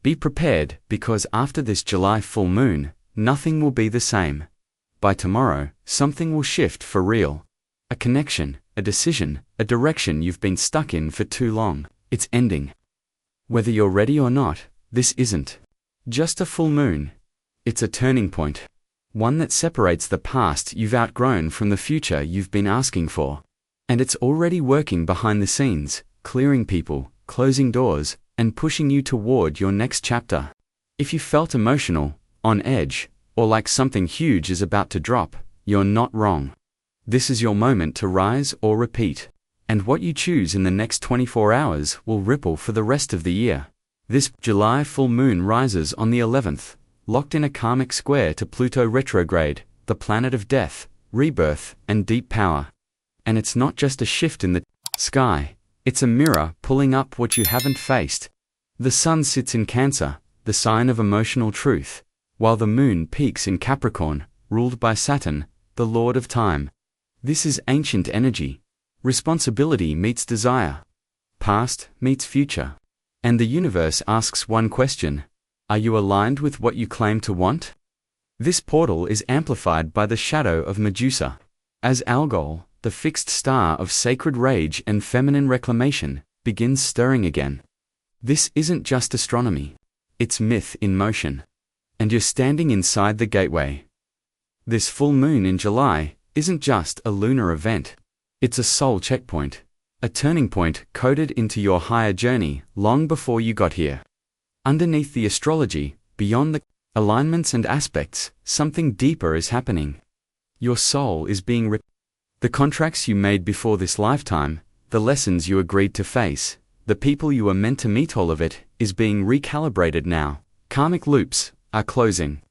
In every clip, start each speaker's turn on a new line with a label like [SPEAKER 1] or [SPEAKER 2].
[SPEAKER 1] Be prepared, because after this July full moon, nothing will be the same. By tomorrow, something will shift for real. A connection, a decision, a direction you've been stuck in for too long, it's ending. Whether you're ready or not, this isn't just a full moon. It's a turning point. One that separates the past you've outgrown from the future you've been asking for. And it's already working behind the scenes, clearing people, closing doors, and pushing you toward your next chapter. If you felt emotional, on edge, or like something huge is about to drop, you're not wrong. This is your moment to rise or repeat. And what you choose in the next 24 hours will ripple for the rest of the year. This July full moon rises on the 11th, locked in a karmic square to Pluto retrograde, the planet of death, rebirth, and deep power. And it's not just a shift in the sky, it's a mirror pulling up what you haven't faced. The sun sits in Cancer, the sign of emotional truth, while the moon peaks in Capricorn, ruled by Saturn, the lord of time. This is ancient energy. Responsibility meets desire. Past meets future. And the universe asks one question: are you aligned with what you claim to want? This portal is amplified by the shadow of Medusa. As Algol, the fixed star of sacred rage and feminine reclamation, begins stirring again. This isn't just astronomy. It's myth in motion. And you're standing inside the gateway. This full moon in July isn't just a lunar event. It's a soul checkpoint. A turning point coded into your higher journey long before you got here. Underneath the astrology, beyond the alignments and aspects, something deeper is happening. Your soul is being ripped. The contracts you made before this lifetime, the lessons you agreed to face, the people you were meant to meet, all of it is being recalibrated now. Karmic loops are closing.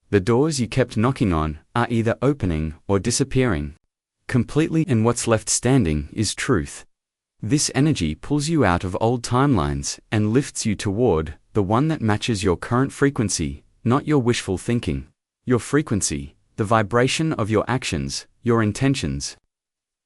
[SPEAKER 1] The doors you kept knocking on are either opening or disappearing completely, and what's left standing is truth. This energy pulls you out of old timelines and lifts you toward the one that matches your current frequency, not your wishful thinking. Your frequency, the vibration of your actions, your intentions,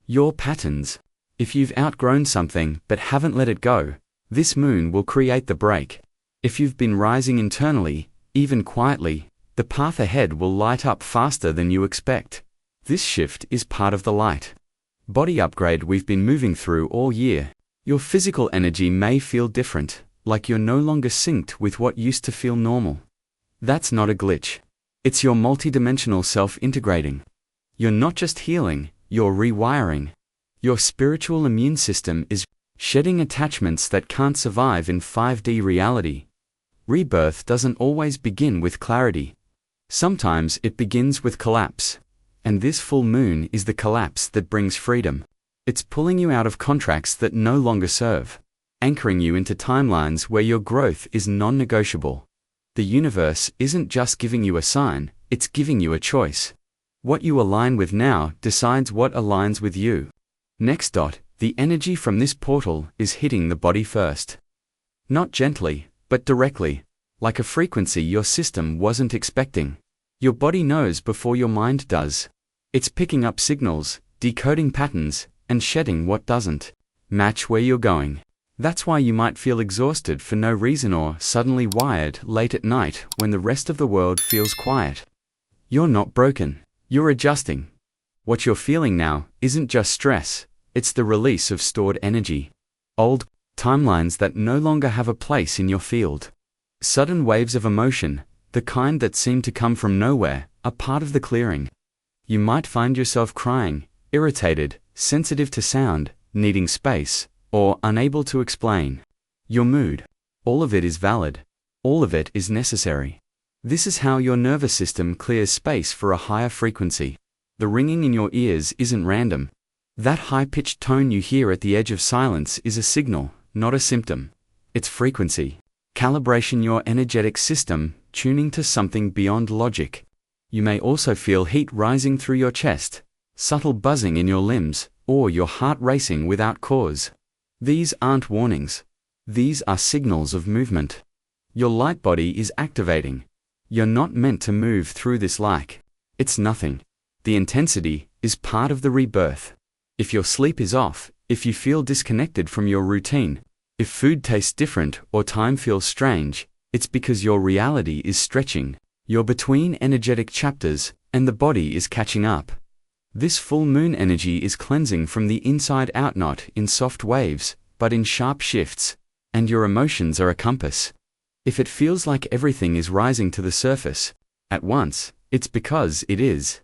[SPEAKER 1] your patterns. If you've outgrown something but haven't let it go, this moon will create the break. If you've been rising internally, even quietly, the path ahead will light up faster than you expect. This shift is part of the light body upgrade we've been moving through all year. Your physical energy may feel different, like you're no longer synced with what used to feel normal. That's not a glitch. It's your multidimensional self integrating. You're not just healing, you're rewiring. Your spiritual immune system is shedding attachments that can't survive in 5D reality. Rebirth doesn't always begin with clarity. Sometimes it begins with collapse. And this full moon is the collapse that brings freedom. It's pulling you out of contracts that no longer serve, anchoring you into timelines where your growth is non-negotiable. The universe isn't just giving you a sign, it's giving you a choice. What you align with now decides what aligns with you. Next. The energy from this portal is hitting the body first. Not gently, but directly, like a frequency your system wasn't expecting. Your body knows before your mind does. It's picking up signals, decoding patterns, and shedding what doesn't match where you're going. That's why you might feel exhausted for no reason or suddenly wired late at night when the rest of the world feels quiet. You're not broken. You're adjusting. What you're feeling now isn't just stress, it's the release of stored energy. Old timelines that no longer have a place in your field. Sudden waves of emotion, the kind that seem to come from nowhere, are part of the clearing. You might find yourself crying, irritated, sensitive to sound, needing space, or unable to explain your mood. All of it is valid. All of it is necessary. This is how your nervous system clears space for a higher frequency. The ringing in your ears isn't random. That high-pitched tone you hear at the edge of silence is a signal, not a symptom. It's frequency. Calibration your energetic system, tuning to something beyond logic. You may also feel heat rising through your chest, subtle buzzing in your limbs, or your heart racing without cause. These aren't warnings. These are signals of movement. Your light body is activating. You're not meant to move through this like it's nothing. The intensity is part of the rebirth. If your sleep is off, if you feel disconnected from your routine, if food tastes different or time feels strange, It's because your reality is stretching. You're between energetic chapters, and the body is catching up. This full moon energy is cleansing from the inside out, not in soft waves, but in sharp shifts, and your emotions are a compass. If it feels like everything is rising to the surface at once, it's because it is.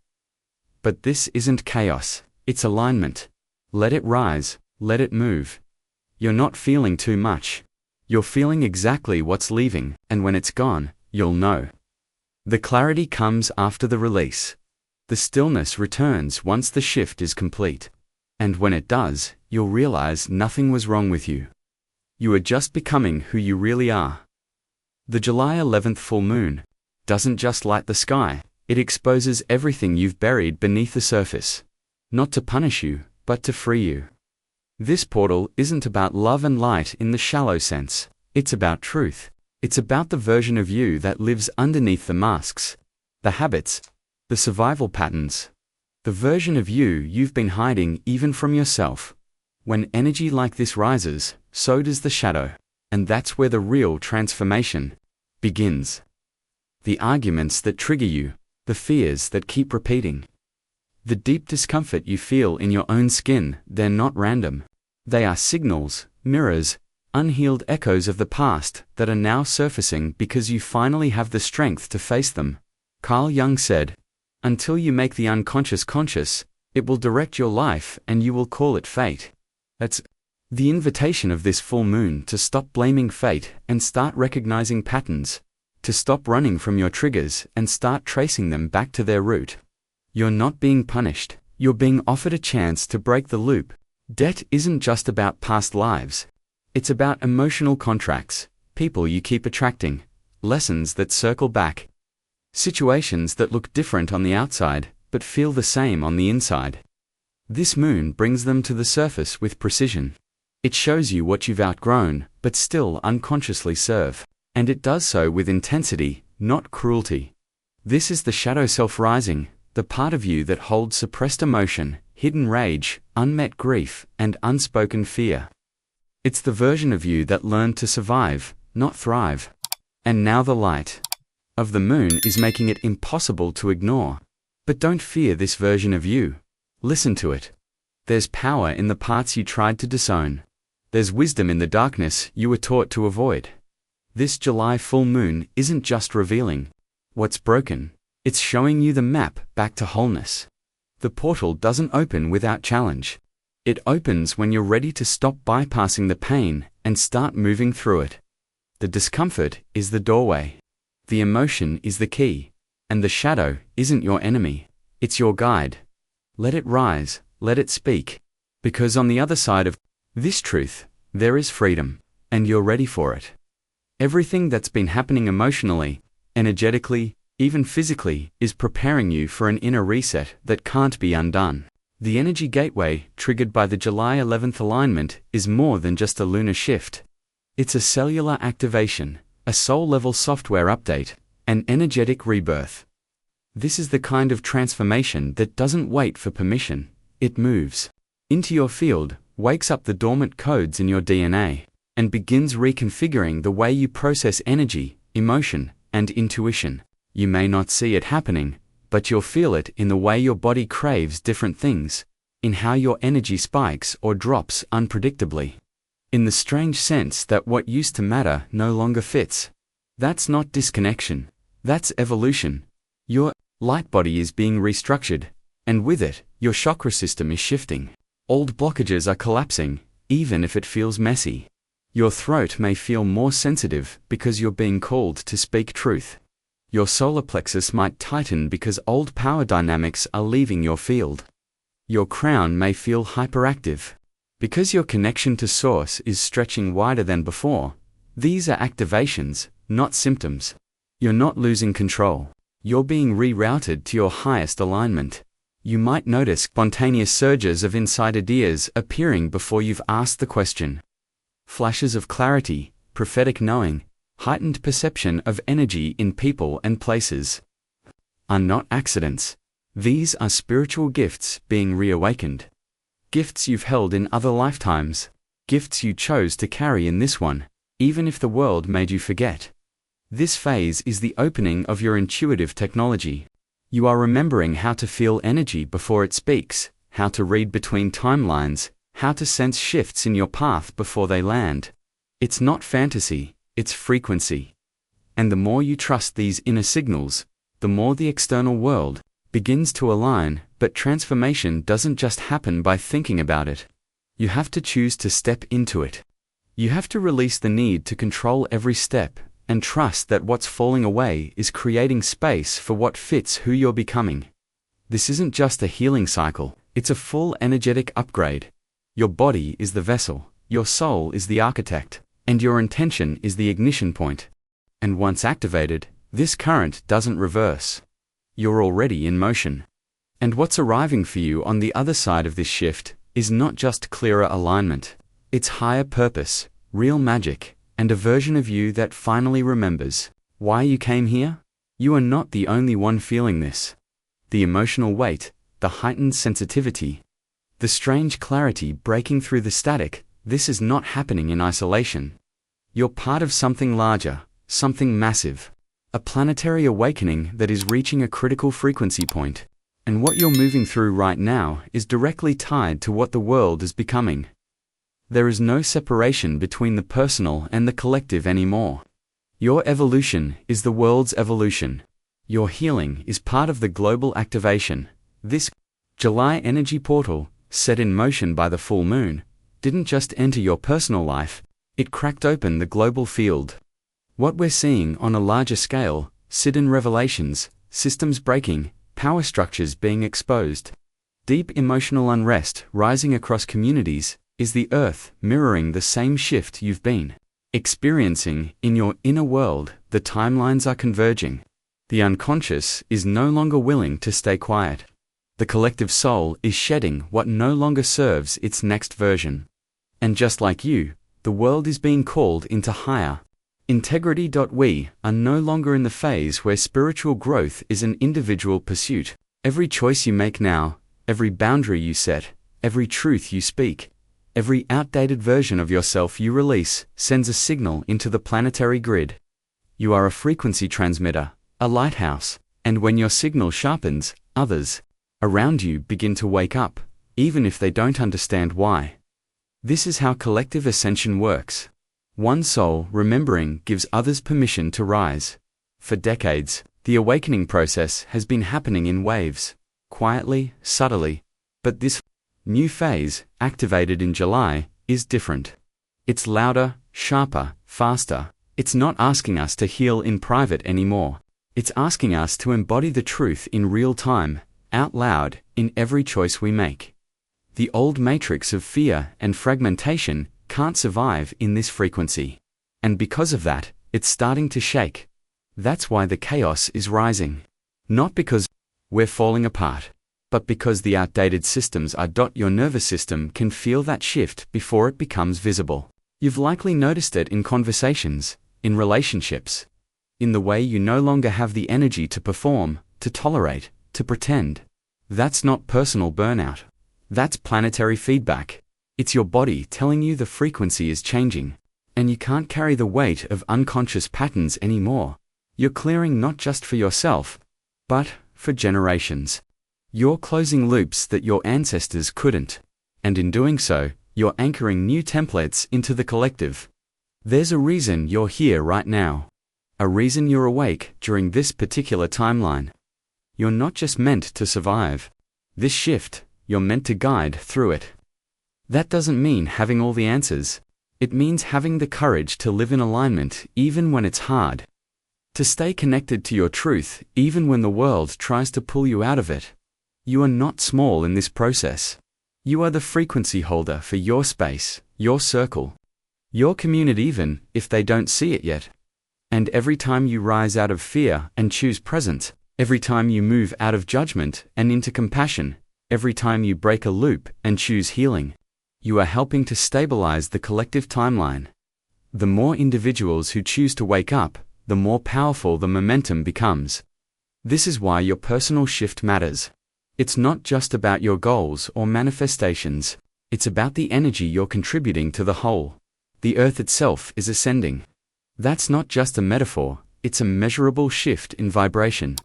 [SPEAKER 1] But this isn't chaos, it's alignment. Let it rise, let it move. You're not feeling too much. You're feeling exactly what's leaving, and when it's gone, you'll know. The clarity comes after the release. The stillness returns once the shift is complete. And when it does, you'll realize nothing was wrong with you. You are just becoming who you really are. The July 11th full moon doesn't just light the sky, it exposes everything you've buried beneath the surface. Not to punish you, but to free you. This portal isn't about love and light in the shallow sense. It's about truth. It's about the version of you that lives underneath the masks, the habits, the survival patterns. The version of you you've been hiding even from yourself. When energy like this rises, so does the shadow. And that's where the real transformation begins. The arguments that trigger you, the fears that keep repeating, the deep discomfort you feel in your own skin, they're not random. They are signals, mirrors, unhealed echoes of the past that are now surfacing because you finally have the strength to face them. Carl Jung said, "Until you make the unconscious conscious, it will direct your life and you will call it fate." That's the invitation of this full moon, to stop blaming fate and start recognizing patterns, to stop running from your triggers and start tracing them back to their root. You're not being punished, you're being offered a chance to break the loop. Debt isn't just about past lives. It's about emotional contracts, people you keep attracting, lessons that circle back, situations that look different on the outside, but feel the same on the inside. This moon brings them to the surface with precision. It shows you what you've outgrown, but still unconsciously serve. And it does so with intensity, not cruelty. This is the shadow self rising, the part of you that holds suppressed emotion, hidden rage, unmet grief, and unspoken fear. It's the version of you that learned to survive, not thrive. And now the light of the moon is making it impossible to ignore. But don't fear this version of you. Listen to it. There's power in the parts you tried to disown. There's wisdom in the darkness you were taught to avoid. This July full moon isn't just revealing what's broken, it's showing you the map back to wholeness. The portal doesn't open without challenge. It opens when you're ready to stop bypassing the pain and start moving through it. The discomfort is the doorway. The emotion is the key. And the shadow isn't your enemy, it's your guide. Let it rise, let it speak. Because on the other side of this truth, there is freedom, and you're ready for it. Everything that's been happening emotionally, energetically, even physically, is preparing you for an inner reset that can't be undone. The energy gateway, triggered by the July 11th alignment, is more than just a lunar shift. It's a cellular activation, a soul-level software update, an energetic rebirth. This is the kind of transformation that doesn't wait for permission. It moves into your field, wakes up the dormant codes in your DNA, and begins reconfiguring the way you process energy, emotion, and intuition. You may not see it happening, but you'll feel it in the way your body craves different things, in how your energy spikes or drops unpredictably, in the strange sense that what used to matter no longer fits. That's not disconnection, that's evolution. Your light body is being restructured, and with it, your chakra system is shifting. Old blockages are collapsing, even if it feels messy. Your throat may feel more sensitive because you're being called to speak truth. Your solar plexus might tighten because old power dynamics are leaving your field. Your crown may feel hyperactive because your connection to source is stretching wider than before. These are activations, not symptoms. You're not losing control. You're being rerouted to your highest alignment. You might notice spontaneous surges of inside ideas appearing before you've asked the question. Flashes of clarity, prophetic knowing, heightened perception of energy in people and places are not accidents. These are spiritual gifts being reawakened. Gifts you've held in other lifetimes. Gifts you chose to carry in this one, even if the world made you forget. This phase is the opening of your intuitive technology. You are remembering how to feel energy before it speaks, how to read between timelines, how to sense shifts in your path before they land. It's not fantasy, it's frequency. And the more you trust these inner signals, the more the external world begins to align. But transformation doesn't just happen by thinking about it. You have to choose to step into it. You have to release the need to control every step and trust that what's falling away is creating space for what fits who you're becoming. This isn't just a healing cycle, it's a full energetic upgrade. Your body is the vessel, your soul is the architect, and your intention is the ignition point. And once activated, this current doesn't reverse. You're already in motion. And what's arriving for you on the other side of this shift is not just clearer alignment. It's higher purpose, real magic, and a version of you that finally remembers why you came here. You are not the only one feeling this. The emotional weight, the heightened sensitivity, the strange clarity breaking through the static, this is not happening in isolation. You're part of something larger, something massive, a planetary awakening that is reaching a critical frequency point. And what you're moving through right now is directly tied to what the world is becoming. There is no separation between the personal and the collective anymore. Your evolution is the world's evolution. Your healing is part of the global activation. This July energy portal, set in motion by the full moon, didn't just enter your personal life, it cracked open the global field. What we're seeing on a larger scale, hidden revelations, systems breaking, power structures being exposed, deep emotional unrest rising across communities, is the earth mirroring the same shift you've been experiencing in your inner world. The timelines are converging. The unconscious is no longer willing to stay quiet. The collective soul is shedding what no longer serves its next version. And just like you, the world is being called into higher integrity. We are no longer in the phase where spiritual growth is an individual pursuit. Every choice you make now, every boundary you set, every truth you speak, every outdated version of yourself you release, sends a signal into the planetary grid. You are a frequency transmitter, a lighthouse, and when your signal sharpens, others around you begin to wake up, even if they don't understand why. This is how collective ascension works. One soul remembering gives others permission to rise. For decades, the awakening process has been happening in waves, quietly, subtly, but this new phase, activated in July, is different. It's louder, sharper, faster. It's not asking us to heal in private anymore. It's asking us to embody the truth in real time, out loud, in every choice we make. The old matrix of fear and fragmentation can't survive in this frequency. And because of that, it's starting to shake. That's why the chaos is rising. Not because we're falling apart, but because the outdated systems are. Your nervous system can feel that shift before it becomes visible. You've likely noticed it in conversations, in relationships, in the way you no longer have the energy to perform, to tolerate, to pretend. That's not personal burnout. That's planetary feedback. It's your body telling you the frequency is changing, and you can't carry the weight of unconscious patterns anymore. You're clearing not just for yourself, but for generations. You're closing loops that your ancestors couldn't, and in doing so, you're anchoring new templates into the collective. There's a reason you're here right now. A reason you're awake during this particular timeline. You're not just meant to survive this shift, you're meant to guide through it. That doesn't mean having all the answers. It means having the courage to live in alignment even when it's hard. To stay connected to your truth even when the world tries to pull you out of it. You are not small in this process. You are the frequency holder for your space, your circle, your community, even if they don't see it yet. And every time you rise out of fear and choose presence, every time you move out of judgment and into compassion, every time you break a loop and choose healing, you are helping to stabilize the collective timeline. The more individuals who choose to wake up, the more powerful the momentum becomes. This is why your personal shift matters. It's not just about your goals or manifestations. It's about the energy you're contributing to the whole. The earth itself is ascending. That's not just a metaphor, It's a measurable shift in vibration.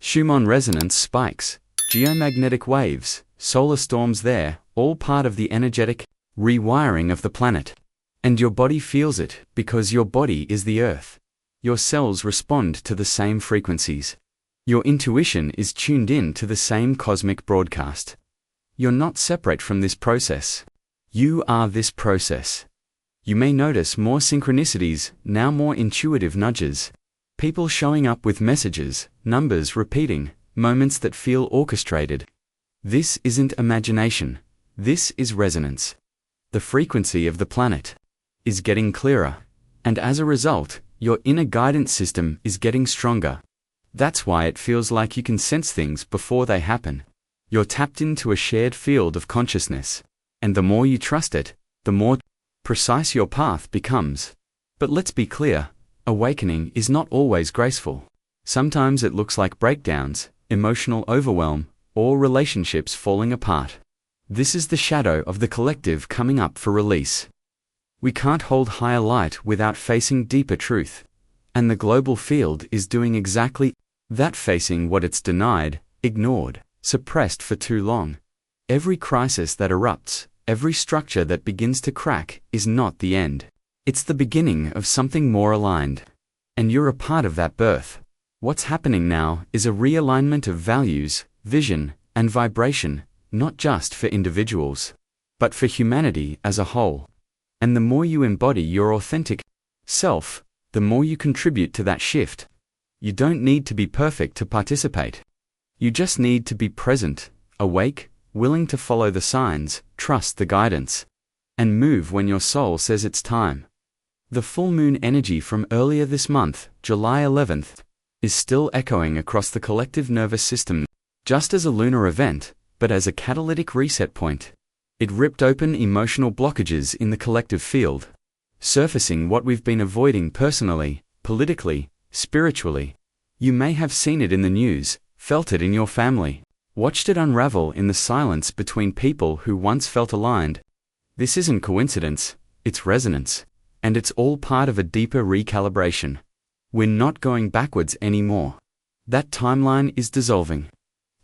[SPEAKER 1] Schumann resonance spikes, geomagnetic waves, solar storms there, all part of the energetic rewiring of the planet. And your body feels it because your body is the earth. Your cells respond to the same frequencies. Your intuition is tuned in to the same cosmic broadcast. You're not separate from this process. You are this process. You may notice more synchronicities, now more intuitive nudges. People showing up with messages, numbers repeating, moments that feel orchestrated. This isn't imagination. This is resonance. The frequency of the planet is getting clearer, and as a result, your inner guidance system is getting stronger. That's why it feels like you can sense things before they happen. You're tapped into a shared field of consciousness, and the more you trust it, the more precise your path becomes. But let's be clear, awakening is not always graceful. Sometimes it looks like breakdowns, emotional overwhelm, or relationships falling apart. This is the shadow of the collective coming up for release. We can't hold higher light without facing deeper truth. And the global field is doing exactly that, facing what it's denied, ignored, suppressed for too long. Every crisis that erupts, every structure that begins to crack, is not the end. It's the beginning of something more aligned. And you're a part of that birth. What's happening now is a realignment of values, vision, and vibration, not just for individuals, but for humanity as a whole. And the more you embody your authentic self, the more you contribute to that shift. You don't need to be perfect to participate. You just need to be present, awake, willing to follow the signs, trust the guidance, and move when your soul says it's time. The full moon energy from earlier this month, July 11th, is still echoing across the collective nervous system, just as a lunar event, but as a catalytic reset point. It ripped open emotional blockages in the collective field, surfacing what we've been avoiding personally, politically, spiritually. You may have seen it in the news, felt it in your family, watched it unravel in the silence between people who once felt aligned. This isn't coincidence, it's resonance, and it's all part of a deeper recalibration. We're not going backwards anymore. That timeline is dissolving.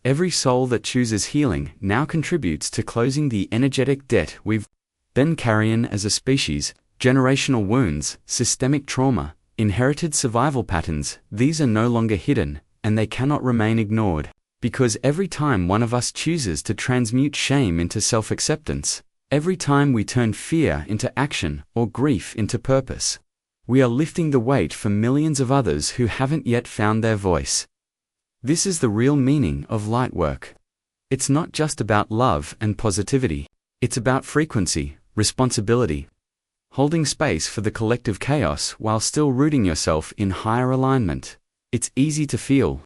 [SPEAKER 1] Every soul that chooses healing now contributes to closing the energetic debt we've been carrying as a species. Generational wounds, systemic trauma, inherited survival patterns, these are no longer hidden, and they cannot remain ignored. Because every time one of us chooses to transmute shame into self-acceptance, every time we turn fear into action or grief into purpose, we are lifting the weight for millions of others who haven't yet found their voice. This is the real meaning of light work. It's not just about love and positivity. It's about frequency, responsibility, holding space for the collective chaos while still rooting yourself in higher alignment. It's easy to feel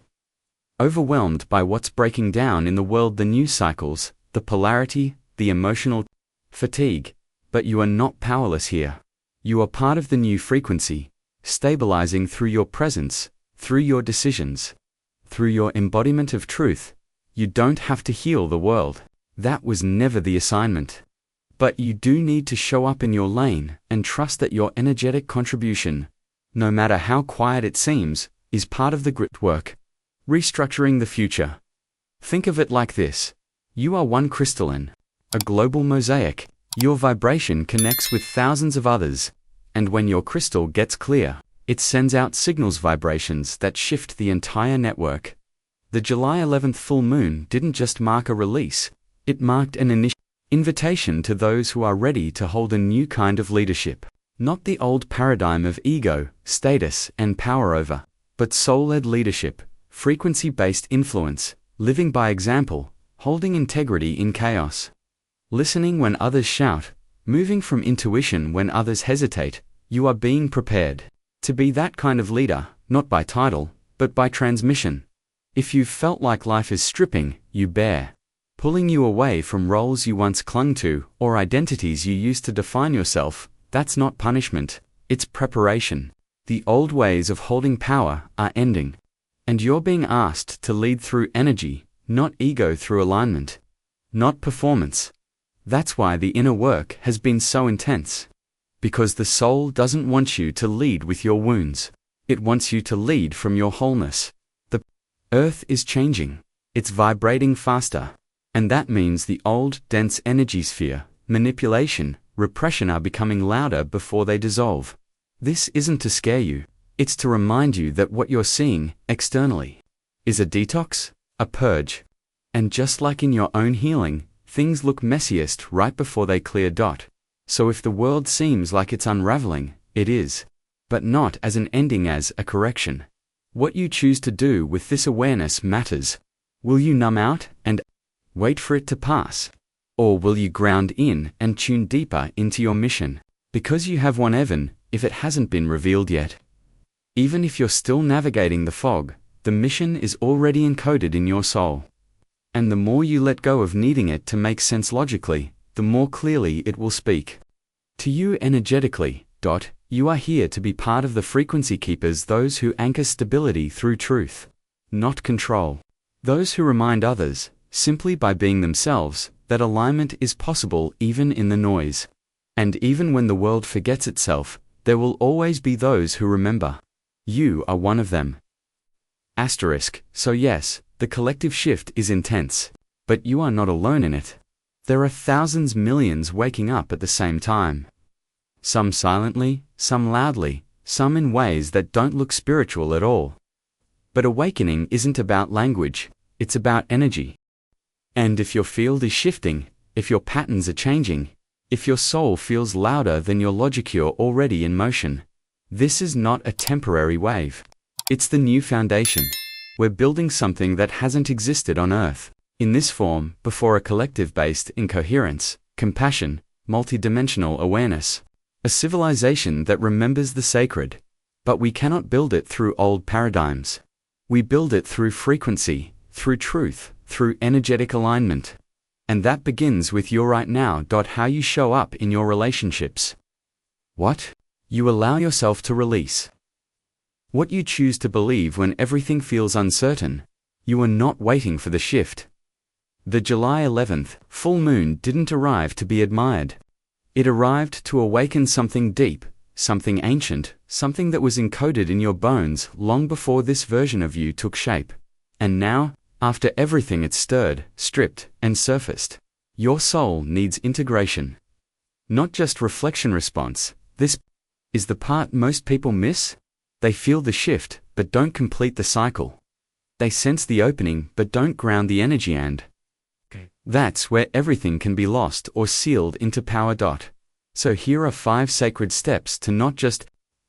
[SPEAKER 1] overwhelmed by what's breaking down in the world, the news cycles, the polarity, the emotional fatigue, but you are not powerless here. You are part of the new frequency, stabilizing through your presence, through your decisions, through your embodiment of truth. You don't have to heal the world. That was never the assignment. But you do need to show up in your lane and trust that your energetic contribution, no matter how quiet it seems, is part of the grit work. Restructuring the future. Think of it like this. You are one crystalline, a global mosaic. Your vibration connects with thousands of others, and when your crystal gets clear, it sends out signals, vibrations that shift the entire network. The July 11th full moon didn't just mark a release, it marked an invitation to those who are ready to hold a new kind of leadership. Not the old paradigm of ego, status, and power over, but soul-led leadership, frequency-based influence, living by example, holding integrity in chaos. Listening when others shout, moving from intuition when others hesitate. You are being prepared to be that kind of leader, not by title, but by transmission. If you've felt like life is stripping you bare, pulling you away from roles you once clung to, or identities you used to define yourself, that's not punishment, it's preparation. The old ways of holding power are ending. And you're being asked to lead through energy, not ego, through alignment, not performance. That's why the inner work has been so intense. Because the soul doesn't want you to lead with your wounds. It wants you to lead from your wholeness. The earth is changing. It's vibrating faster. And that means the old, dense energy sphere, manipulation, repression are becoming louder before they dissolve. This isn't to scare you. It's to remind you that what you're seeing, externally, is a detox, a purge. And just like in your own healing, things look messiest right before they clear. So if the world seems like it's unraveling, it is. But not as an ending, as a correction. What you choose to do with this awareness matters. Will you numb out and wait for it to pass? Or will you ground in and tune deeper into your mission? Because you have one, even if it hasn't been revealed yet. Even if you're still navigating the fog, the mission is already encoded in your soul. And the more you let go of needing it to make sense logically, the more clearly it will speak to you energetically. You are here to be part of the frequency keepers, those who anchor stability through truth, not control. Those who remind others, simply by being themselves, that alignment is possible even in the noise. And even when the world forgets itself, there will always be those who remember. You are one of them. So yes, the collective shift is intense. But you are not alone in it. There are thousands, millions waking up at the same time. Some silently, some loudly, some in ways that don't look spiritual at all. But awakening isn't about language, it's about energy. And if your field is shifting, if your patterns are changing, if your soul feels louder than your logic, you're already in motion. This is not a temporary wave. It's the new foundation. We're building something that hasn't existed on Earth in this form before, a collective based in coherence, compassion, multidimensional awareness. A civilization that remembers the sacred. But we cannot build it through old paradigms. We build it through frequency, through truth, through energetic alignment. And that begins with your right now. How you show up in your relationships. What you allow yourself to release. What you choose to believe when everything feels uncertain. You are not waiting for the shift. The July 11th full moon didn't arrive to be admired. It arrived to awaken something deep, something ancient, something that was encoded in your bones long before this version of you took shape. And now, after everything it's stirred, stripped, and surfaced, your soul needs integration. Not just reflection response. This is the part most people miss. They feel the shift, but don't complete the cycle. They sense the opening, but don't ground the energy, and that's where everything can be lost or sealed into power. So here are 5 sacred steps to not just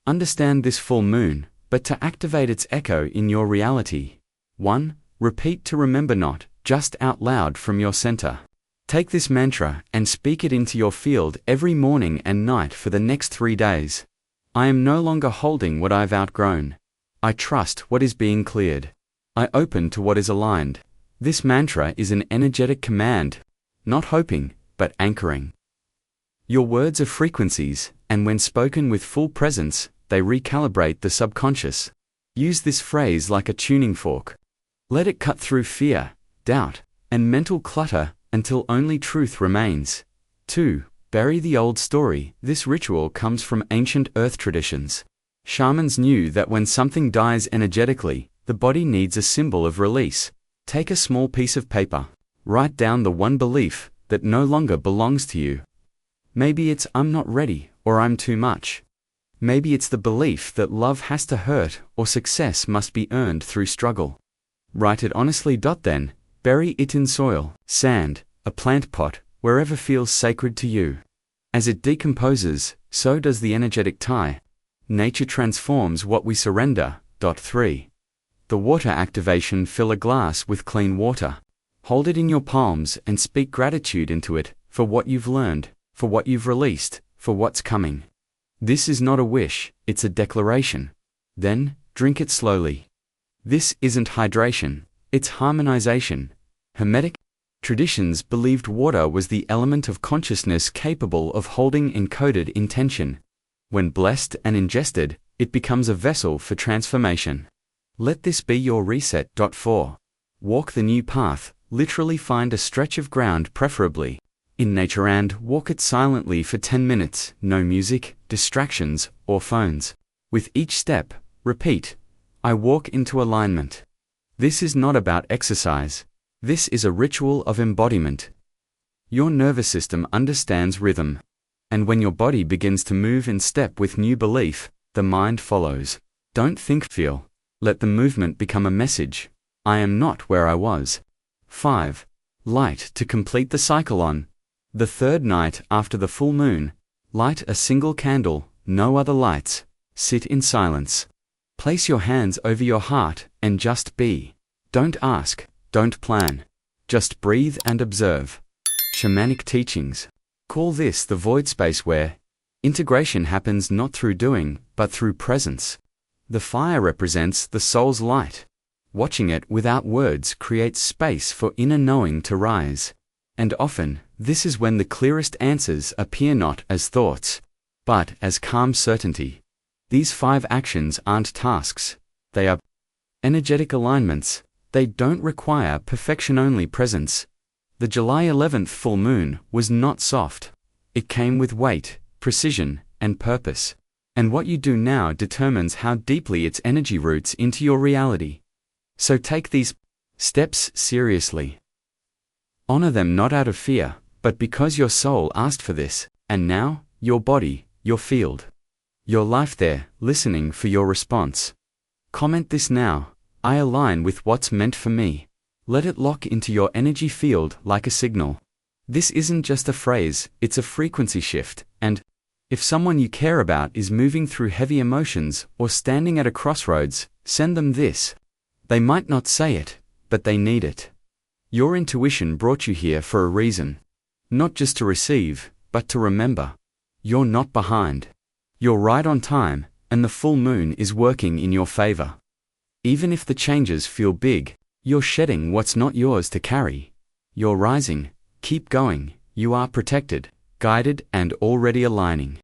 [SPEAKER 1] understand this full moon, but to activate its echo in your reality. 1. Repeat to remember, not just out loud from your center. Take this mantra and speak it into your field every morning and night for the next 3 days. I am no longer holding what I've outgrown. I trust what is being cleared. I open to what is aligned. This mantra is an energetic command, not hoping, but anchoring. Your words are frequencies, and when spoken with full presence, they recalibrate the subconscious. Use this phrase like a tuning fork. Let it cut through fear, doubt, and mental clutter until only truth remains. 2. Bury the old story. This ritual comes from ancient earth traditions. Shamans knew that when something dies energetically, the body needs a symbol of release. Take a small piece of paper. Write down the one belief that no longer belongs to you. Maybe it's I'm not ready, or I'm too much. Maybe it's the belief that love has to hurt or success must be earned through struggle. Write it honestly. Then, bury it in soil, sand, a plant pot, wherever feels sacred to you. As it decomposes, so does the energetic tie. Nature transforms what we surrender. 3. The water activation. Fill a glass with clean water. Hold it in your palms and speak gratitude into it, for what you've learned, for what you've released, for what's coming. This is not a wish, it's a declaration. Then, drink it slowly. This isn't hydration, it's harmonization. Hermetic traditions believed water was the element of consciousness capable of holding encoded intention. When blessed and ingested, it becomes a vessel for transformation. Let this be your reset. 4. Walk the new path. Literally find a stretch of ground, preferably in nature, and walk it silently for 10 minutes. No music, distractions, or phones. With each step, Repeat. I walk into alignment. This is not about exercise. This is a ritual of embodiment. Your nervous system understands rhythm. And when your body begins to move in step with new belief, the mind follows. Don't think, feel. Let the movement become a message. I am not where I was. 5. Light to complete the cycle on the third night after the full moon. Light a single candle, no other lights. Sit in silence. Place your hands over your heart and just be. Don't ask, don't plan. Just breathe and observe. Shamanic teachings call this the void space where integration happens not through doing, but through presence. The fire represents the soul's light. Watching it without words creates space for inner knowing to rise. And often, this is when the clearest answers appear not as thoughts, but as calm certainty. These 5 actions aren't tasks. They are energetic alignments. They don't require perfection-only presence. The July 11th full moon was not soft. It came with weight, precision, and purpose. And what you do now determines how deeply its energy roots into your reality. So take these steps seriously. Honor them not out of fear, but because your soul asked for this, and now, your body, your field, your life there, listening for your response. Comment this now. I align with what's meant for me. Let it lock into your energy field like a signal. This isn't just a phrase, it's a frequency shift, and if someone you care about is moving through heavy emotions or standing at a crossroads, send them this. They might not say it, but they need it. Your intuition brought you here for a reason. Not just to receive, but to remember. You're not behind. You're right on time, and the full moon is working in your favor. Even if the changes feel big, you're shedding what's not yours to carry. You're rising. Keep going. You are protected, guided, and already aligning.